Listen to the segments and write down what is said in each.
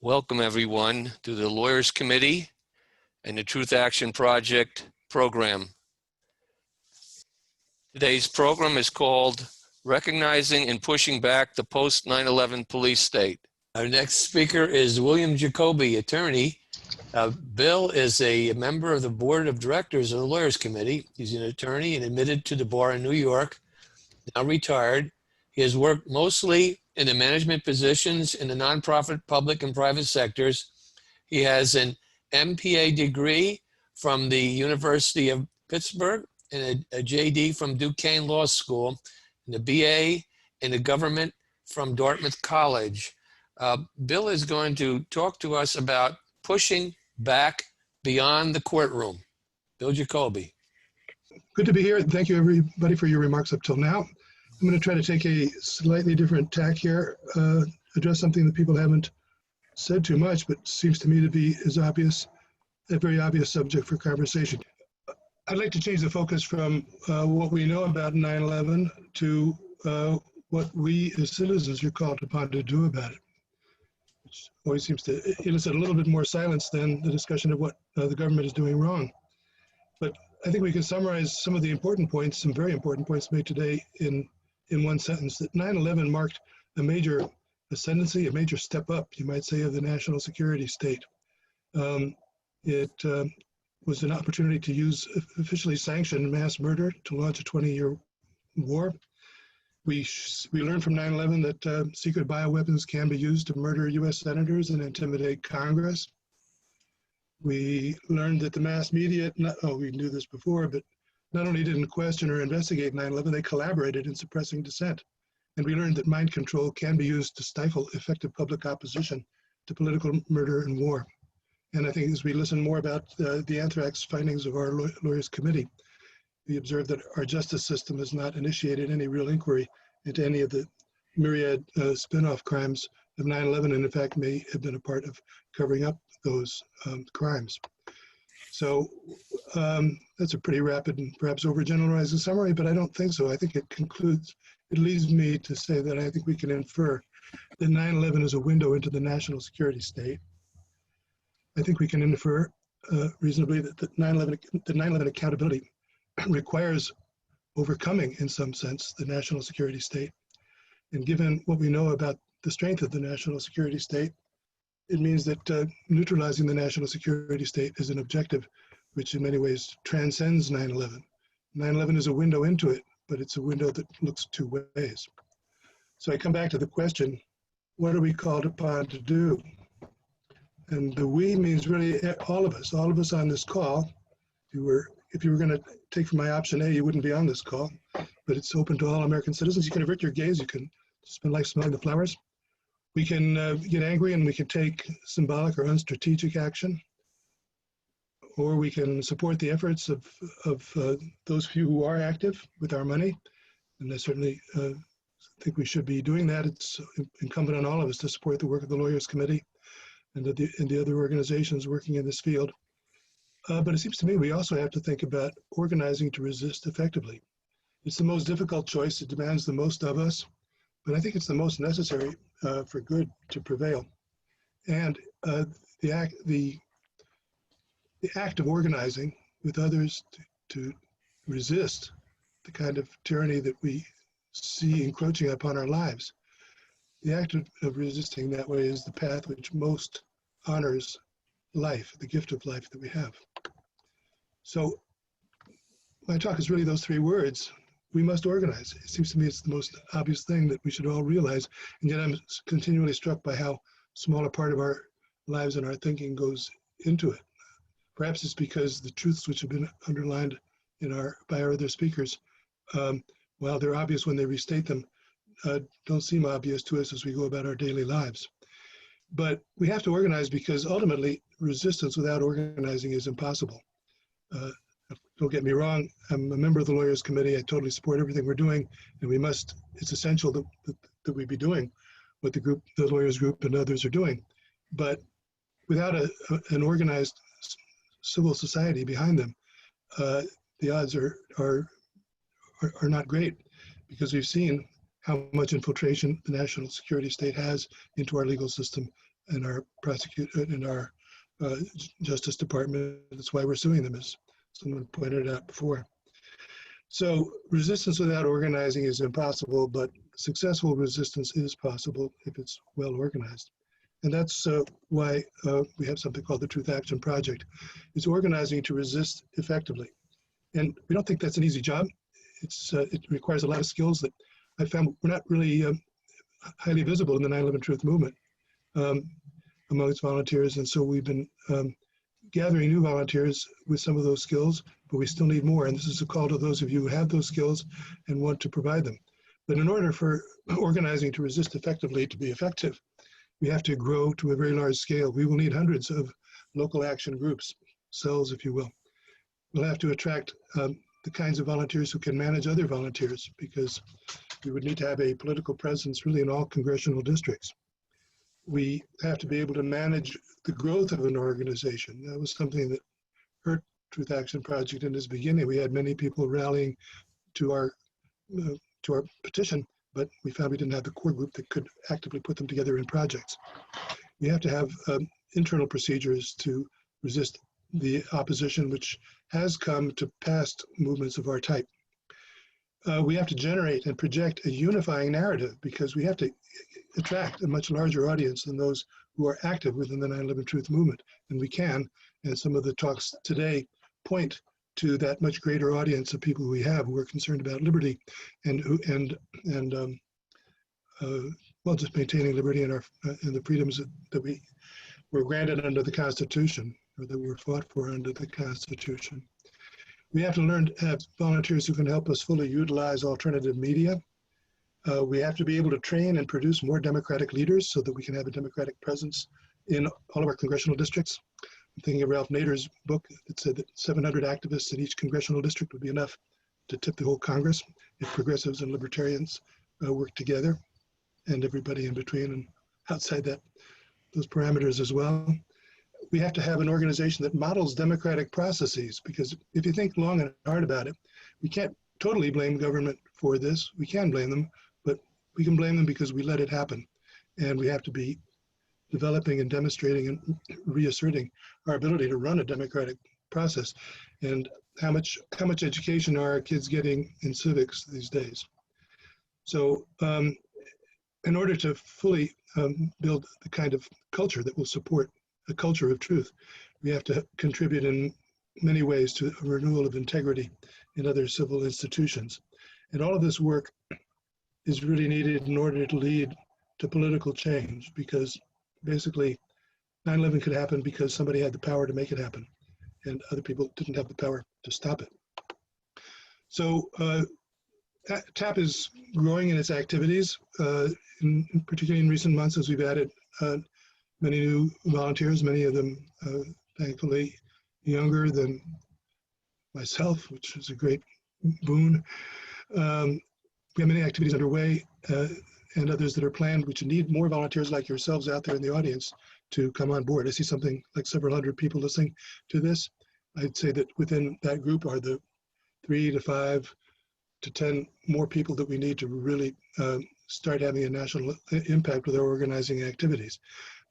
Welcome everyone to the Lawyers Committee and the Truth Action Project program. Today's program is called Recognizing and Pushing Back the Post 9/11 Police State. Our next speaker is William Jacoby, attorney. Bill is a member of the Board of Directors of the Lawyers Committee. He's an attorney and admitted to the bar in New York, now retired. He has worked mostly in the management positions in the nonprofit, public, and private sectors. He has an M.P.A. degree from the University of Pittsburgh and a J.D. from Duquesne Law School, and a B.A. in the government from Dartmouth College. Bill is going to talk to us about pushing back beyond the courtroom. Bill Jacoby. Good to be here. Thank you, everybody, for your remarks up till now. I'm going to try to take a slightly different tack here, address something that people haven't said too much, but seems to me to be a very obvious subject for conversation. I'd like to change the focus from what we know about 9/11 to what we as citizens are called upon to do about it, which always seems to elicit a little bit more silence than the discussion of what the government is doing wrong. But I think we can summarize some of the important points, some very important points made today in one sentence, that 9/11 marked a major ascendancy, a major step up, you might say, of the national security state. It was an opportunity to use officially sanctioned mass murder to launch a 20-year war. We learned from 9/11 that secret bioweapons can be used to murder U.S. senators and intimidate Congress. We learned that the mass media, we knew this before, but not only didn't question or investigate 9/11, they collaborated in suppressing dissent. And we learned that mind control can be used to stifle effective public opposition to political murder and war. And I think as we listen more about the anthrax findings of our Lawyers Committee, we observe that our justice system has not initiated any real inquiry into any of the myriad spin-off crimes of 9/11, and in fact may have been a part of covering up those crimes. So that's a pretty rapid and perhaps overgeneralizing summary, but I don't think so. I think it leads me to say that I think we can infer that 9/11 is a window into the national security state. I think we can infer reasonably that the 9/11 accountability requires overcoming, in some sense, the national security state. And given what we know about the strength of the national security state, it means that neutralizing the national security state is an objective which in many ways transcends 9/11. 9/11 is a window into it, but it's a window that looks two ways. So I come back to the question, what are we called upon to do? And the we means really all of us on this call. If you were going to take from my option A, you wouldn't be on this call, but it's open to all American citizens. You can avert your gaze, you can spend life smelling the flowers. We can get angry and we can take symbolic or unstrategic action, or we can support the efforts of those few who are active with our money. And I certainly think we should be doing that. It's incumbent on all of us to support the work of the Lawyers Committee and the other organizations working in this field. But it seems to me we also have to think about organizing to resist effectively. It's the most difficult choice. It demands the most of us, but I think it's the most necessary for good to prevail. And the act of organizing with others to resist the kind of tyranny that we see encroaching upon our lives, the act of resisting that way is the path which most honors life, the gift of life that we have. So my talk is really those three words. We must organize. It seems to me it's the most obvious thing that we should all realize, and yet I'm continually struck by how small a part of our lives and our thinking goes into it. Perhaps it's because the truths which have been underlined by our other speakers, while they're obvious when they restate them, don't seem obvious to us as we go about our daily lives. But we have to organize because ultimately resistance without organizing is impossible. Don't get me wrong, I'm a member of the Lawyers Committee. I totally support everything we're doing, and it's essential that we be doing what the Lawyers Group and others are doing. But without an organized civil society behind them, the odds are not great, because we've seen how much infiltration the national security state has into our legal system in our Justice Department. That's why we're suing them, as someone pointed out before. So resistance without organizing is impossible, but successful resistance is possible if it's well organized. And that's why we have something called the Truth Action Project. It's organizing to resist effectively. And we don't think that's an easy job. It requires a lot of skills that I found were not really highly visible in the 9/11 Truth movement amongst volunteers. And so we've been gathering new volunteers with some of those skills, but we still need more. And this is a call to those of you who have those skills and want to provide them. But in order for organizing to resist effectively to be effective, we have to grow to a very large scale. We will need hundreds of local action groups, cells, if you will. We'll have to attract the kinds of volunteers who can manage other volunteers, because we would need to have a political presence really in all congressional districts. We have to be able to manage the growth of an organization. That was something that hurt Truth Action Project in its beginning. We had many people rallying to our petition, but we found we didn't have the core group that could actively put them together in projects. We have to have internal procedures to resist the opposition which has come to past movements of our type. We have to generate and project a unifying narrative, because we have to attract a much larger audience than those who are active within the 9/11 Truth movement. And we can, and some of the talks today point to that much greater audience of people we have who are concerned about liberty and just maintaining liberty and the freedoms that we were granted under the Constitution, or that were fought for under the Constitution. We have to learn to have volunteers who can help us fully utilize alternative media. We have to be able to train and produce more democratic leaders so that we can have a democratic presence in all of our congressional districts. I'm thinking of Ralph Nader's book that said that 700 activists in each congressional district would be enough to tip the whole Congress if progressives and libertarians work together, and everybody in between and outside those parameters as well. We have to have an organization that models democratic processes, because if you think long and hard about it, we can't totally blame government for this. We can blame them, but we can blame them because we let it happen. And we have to be developing and demonstrating and reasserting our ability to run a democratic process. And how much education are our kids getting in civics these days? So in order to fully build the kind of culture that will support a culture of truth, we have to contribute in many ways to a renewal of integrity in other civil institutions. And all of this work is really needed in order to lead to political change, because basically 9/11 could happen because somebody had the power to make it happen, and other people didn't have the power to stop it. So TAP is growing in its activities, particularly in recent months, as we've added many new volunteers, many of them thankfully younger than myself, which is a great boon. We have many activities underway and others that are planned, which need more volunteers like yourselves out there in the audience to come on board. I see something like several hundred people listening to this. I'd say that within that group are the 3 to 5 to 10 more people that we need to really start having a national impact with our organizing activities.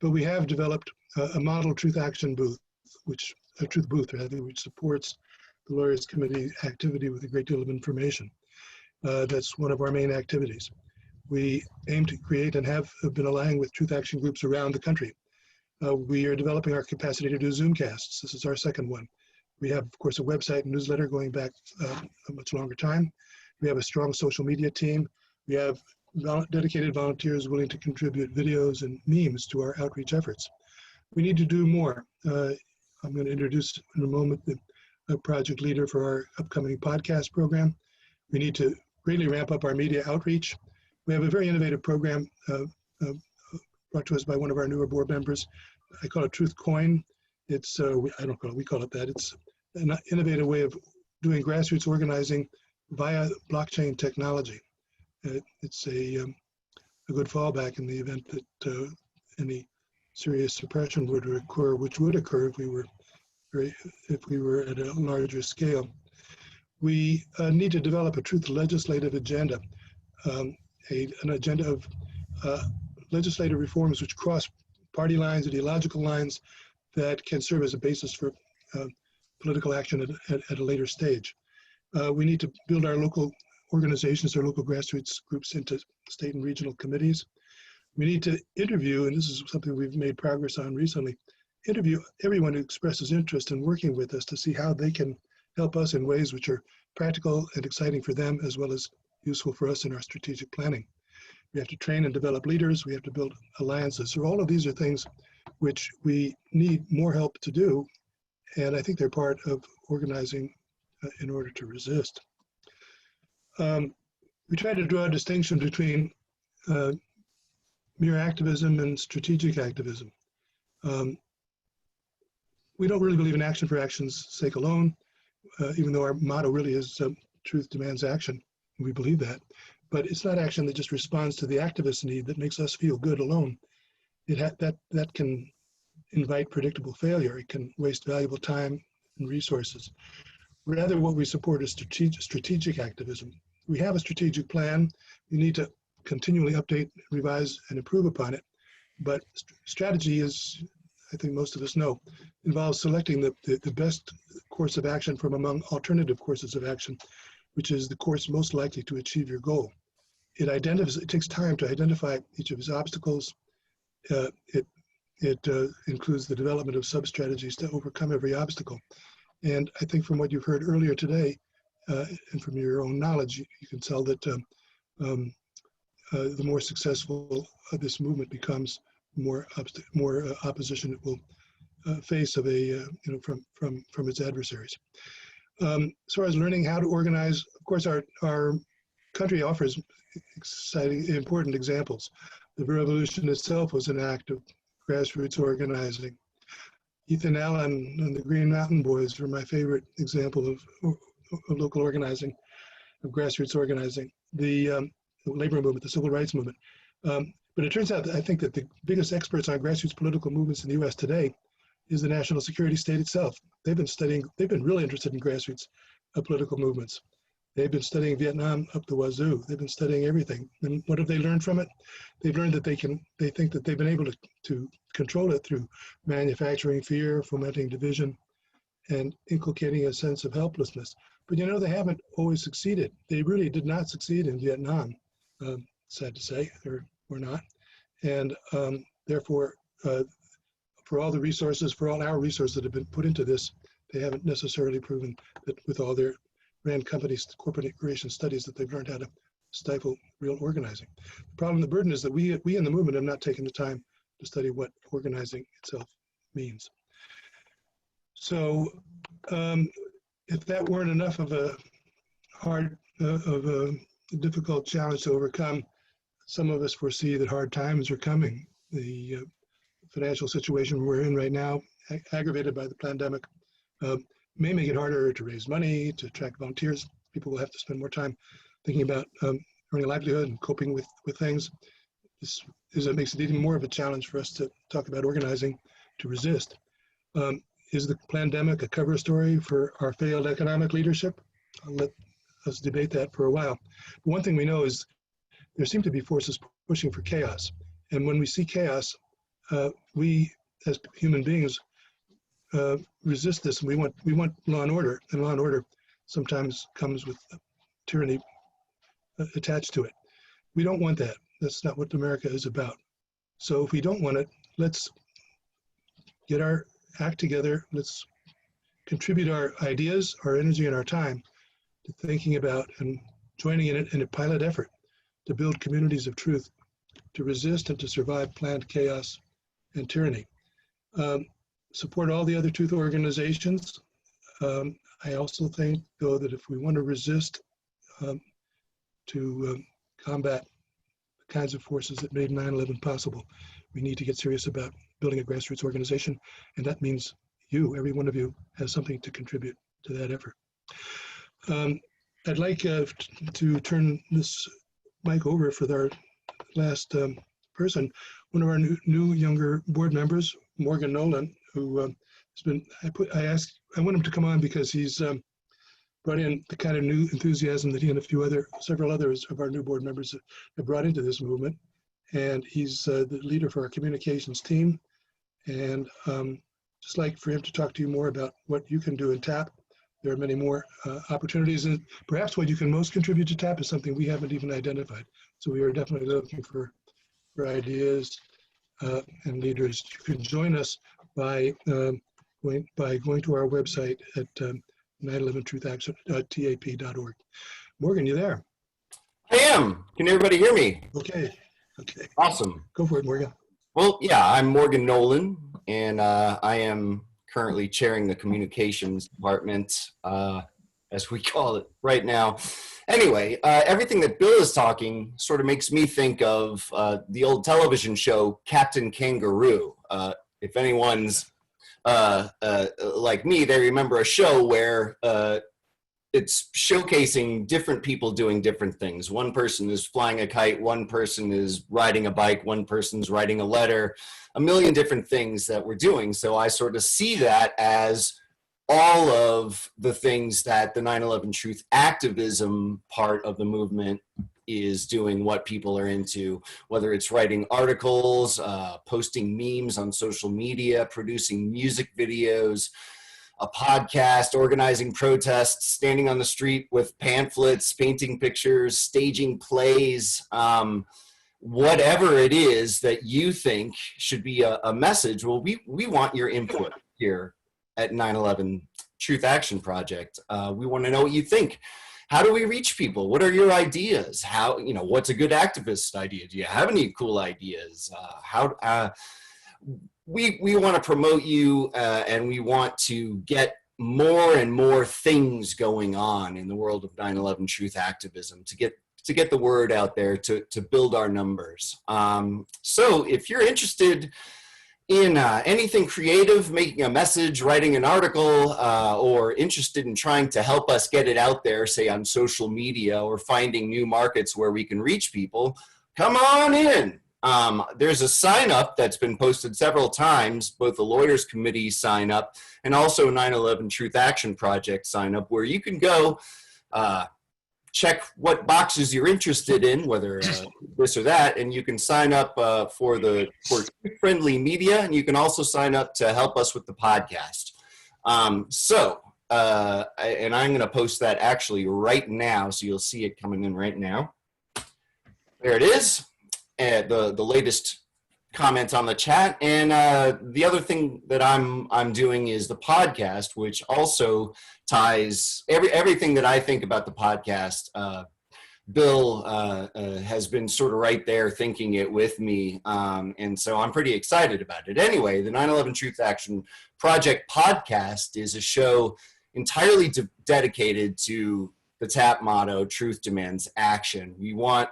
But we have developed a model truth action booth, which supports the Lawyers Committee activity with a great deal of information. That's one of our main activities. We aim to create and have been allying with truth action groups around the country. We are developing our capacity to do Zoomcasts. This is our second one. We have, of course, a website and newsletter going back a much longer time. We have a strong social media team. We have dedicated volunteers willing to contribute videos and memes to our outreach efforts. We need to do more. I'm going to introduce in a moment the project leader for our upcoming podcast program. We need to really ramp up our media outreach. We have a very innovative program brought to us by one of our newer board members. I call it Truth Coin. It's, I don't call it, we call it that. It's an innovative way of doing grassroots organizing via blockchain technology. It's a good fallback in the event that any serious suppression would occur, which would occur if we were at a larger scale. We need to develop a truth legislative agenda, an agenda of legislative reforms which cross party lines, ideological lines that can serve as a basis for political action at a later stage. We need to build our local organizations, our local grassroots groups into state and regional committees. We need to interview, and this is something we've made progress on recently, interview everyone who expresses interest in working with us to see how they can help us in ways which are practical and exciting for them, as well as useful for us in our strategic planning. We have to train and develop leaders. We have to build alliances. So all of these are things which we need more help to do, and I think they're part of organizing in order to resist. We try to draw a distinction between mere activism and strategic activism. We don't really believe in action for action's sake alone, even though our motto really is truth demands action. We believe that. But it's not action that just responds to the activist need that makes us feel good alone. That can invite predictable failure. It can waste valuable time and resources. Rather, what we support is strategic activism. We have a strategic plan. We need to continually update, revise, and improve upon it. But strategy is, I think most of us know, involves selecting the best course of action from among alternative courses of action, which is the course most likely to achieve your goal. It takes time to identify each of its obstacles. It includes the development of sub-strategies to overcome every obstacle. And I think from what you've heard earlier today, and from your own knowledge, you can tell that the more successful this movement becomes, more opposition it will face from its adversaries. As far as learning how to organize, of course, our country offers exciting, important examples. The revolution itself was an act of grassroots organizing. Ethan Allen and the Green Mountain Boys were my favorite example of local organizing, of grassroots organizing. The labor movement, the civil rights movement. But it turns out that I think that the biggest experts on grassroots political movements in the US today is the national security state itself. They've been really interested in grassroots political movements. They've been studying Vietnam up the wazoo. They've been studying everything. And what have they learned from it? They've learned that they think that they've been able to control it through manufacturing fear, fomenting division, and inculcating a sense of helplessness. But they haven't always succeeded. They really did not succeed in Vietnam, sad to say, or not. And therefore, for all our resources that have been put into this, they haven't necessarily proven that with all their Rand companies, corporate creation studies, that they've learned how to stifle real organizing. The problem, the burden is that we in the movement have not taken the time to study what organizing itself means. So if that weren't enough of a difficult challenge to overcome, some of us foresee that hard times are coming. The financial situation we're in right now, aggravated by the pandemic, may make it harder to raise money, to attract volunteers. People will have to spend more time thinking about earning a livelihood and coping with things. This makes it even more of a challenge for us to talk about organizing to resist. Is the pandemic a cover story for our failed economic leadership? I'll let us debate that for a while. But one thing we know is there seem to be forces pushing for chaos. And when we see chaos, we as human beings resist this, and we want law and order, and law and order sometimes comes with tyranny attached to it. We don't want that. That's not what America is about. So if we don't want it, let's get our act together. Let's contribute our ideas, our energy, and our time to thinking about and joining in it in a pilot effort to build communities of truth, to resist and to survive planned chaos and tyranny. Support all the other truth organizations. I also think, though, that if we want to resist to combat the kinds of forces that made 9/11 possible, we need to get serious about building a grassroots organization, and that means every one of you has something to contribute to that effort. I'd like to turn this mic over for our last person, one of our new younger board members, Morgan Nolan, who has been, I want him to come on because he's brought in the kind of new enthusiasm that he and several others of our new board members have brought into this movement. and he's the leader for our communications team. And just like for him to talk to you more about what you can do in TAP. There are many more opportunities, and perhaps what you can most contribute to TAP is something we haven't even identified. So we are definitely looking for ideas and leaders. You can join us by going to our website at 911truthaction.tap.org. Morgan, you there? I am. Can everybody hear me? Okay. Awesome. Go for it, Morgan. Well, yeah, I'm Morgan Nolan, and I am currently chairing the communications department, as we call it right now. Anyway, everything that Bill is talking sort of makes me think of the old television show Captain Kangaroo. If anyone's like me, they remember a show where it's showcasing different people doing different things. One person is flying a kite, one person is riding a bike, one person's writing a letter, a million different things that we're doing. So I sort of see that as all of the things that the 9/11 Truth activism part of the movement is doing, what people are into, whether it's writing articles, posting memes on social media, producing music videos, a podcast, organizing protests, standing on the street with pamphlets, painting pictures, staging plays, whatever it is that you think should be a message. Well, we want your input here at 9/11 Truth Action Project. We want to know what you think. How do we reach people? What are your ideas? How, what's a good activist idea? Do you have any cool ideas? We want to promote you, and we want to get more and more things going on in the world of 9/11 Truth activism to get the word out there, to build our numbers. So if you're interested in anything creative, making a message, writing an article, or interested in trying to help us get it out there, say on social media, or finding new markets where we can reach people, come on in. There's a sign up that's been posted several times, both the Lawyers Committee sign up and also 9/11 Truth Action Project sign up, where you can go check what boxes you're interested in, whether this or that, and you can sign up for friendly media, and you can also sign up to help us with the podcast. And I'm going to post that actually right now, so you'll see it coming in right now. There it is. The latest comment on the chat, and the other thing that I'm doing is the podcast, which also ties everything that I think about the podcast. Bill has been sort of right there thinking it with me, and so I'm pretty excited about it. Anyway, the 9/11 Truth Action Project podcast is a show entirely dedicated to the TAP motto, Truth Demands Action. We want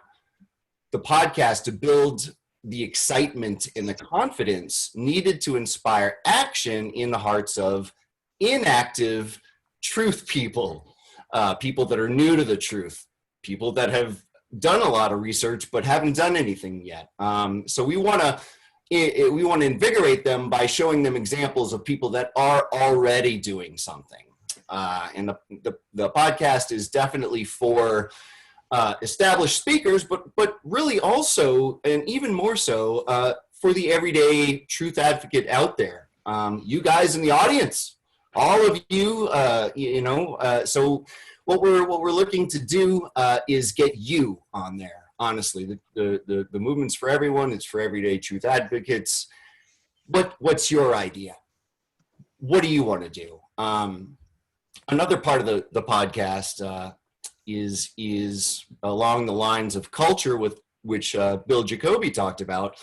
the podcast to build the excitement and the confidence needed to inspire action in the hearts of inactive truth people, people that are new to the truth, people that have done a lot of research but haven't done anything yet. So we want to invigorate them by showing them examples of people that are already doing something. And the podcast is definitely for established speakers, but really also, and even more so, for the everyday truth advocate out there. You guys in the audience, all of you, so what we're looking to do is get you on there. Honestly, the movement's for everyone. It's for everyday truth advocates. What's your idea? What do you want to do? Another part of the podcast is along the lines of culture, with which Bill Jacoby talked about.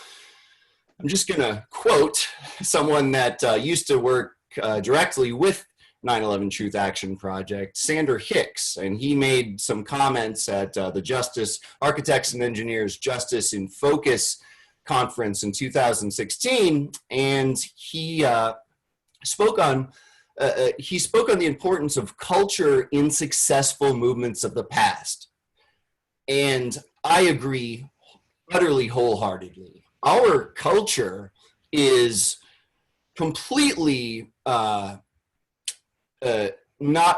I'm just going to quote someone that used to work directly with 9/11 Truth Action Project, Sander Hicks, and he made some comments at the Architects and Engineers Justice in Focus conference in 2016, and he spoke on the importance of culture in successful movements of the past. And I agree utterly wholeheartedly. Our culture is completely not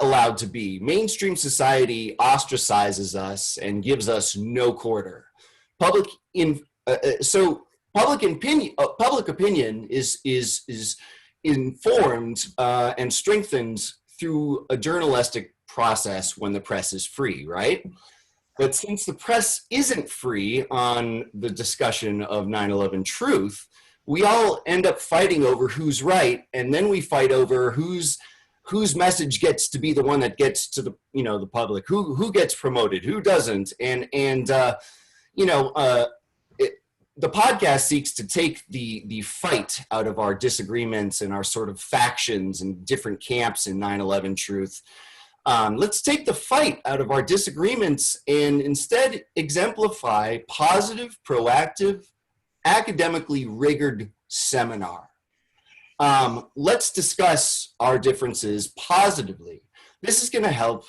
allowed to be. Mainstream society ostracizes us and gives us no quarter. So public opinion is informed and strengthened through a journalistic process when the press is free, right? But since the press isn't free on the discussion of 9/11 truth, we all end up fighting over who's right, and then we fight over whose message gets to be the one that gets to the the public, who gets promoted, who doesn't, and the podcast seeks to take the fight out of our disagreements and our sort of factions and different camps in 9/11 truth. Let's take the fight out of our disagreements and instead exemplify positive, proactive, academically rigored seminar. Let's discuss our differences positively. This is going to help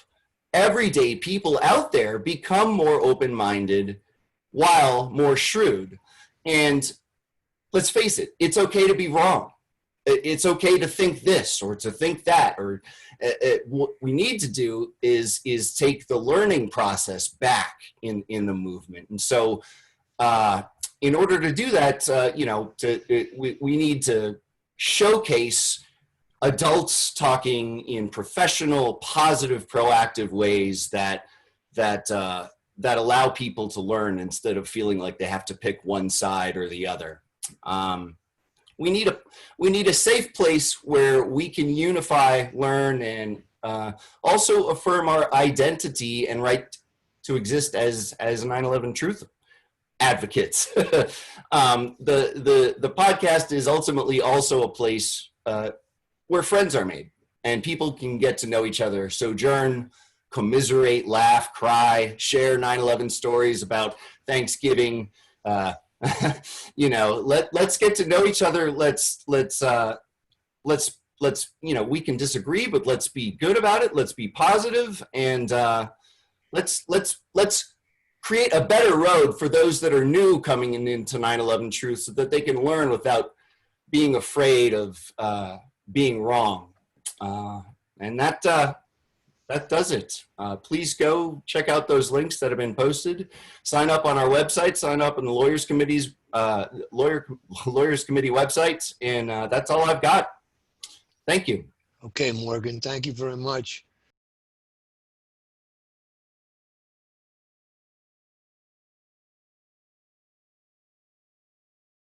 everyday people out there become more open-minded while more shrewd. And let's face it, it's okay to be wrong. It's okay to think this or to think that, or what we need to do is take the learning process back in the movement. And so in order to do that, we need to showcase adults talking in professional, positive, proactive ways that allow people to learn instead of feeling like they have to pick one side or the other. We need a safe place where we can unify, learn, and also affirm our identity and right to exist as 9/11 truth advocates. The podcast is ultimately also a place where friends are made and people can get to know each other, sojourn, commiserate, laugh, cry, share 9/11 stories about Thanksgiving. Let's get to know each other. Let's we can disagree, but let's be good about it. Let's be positive, and let's create a better road for those that are new coming into 9/11 truth, so that they can learn without being afraid of being wrong. And that does it. Please go check out those links that have been posted. Sign up on our website. Sign up on the Lawyers Committee website. And that's all I've got. Thank you. Okay, Morgan, thank you very much.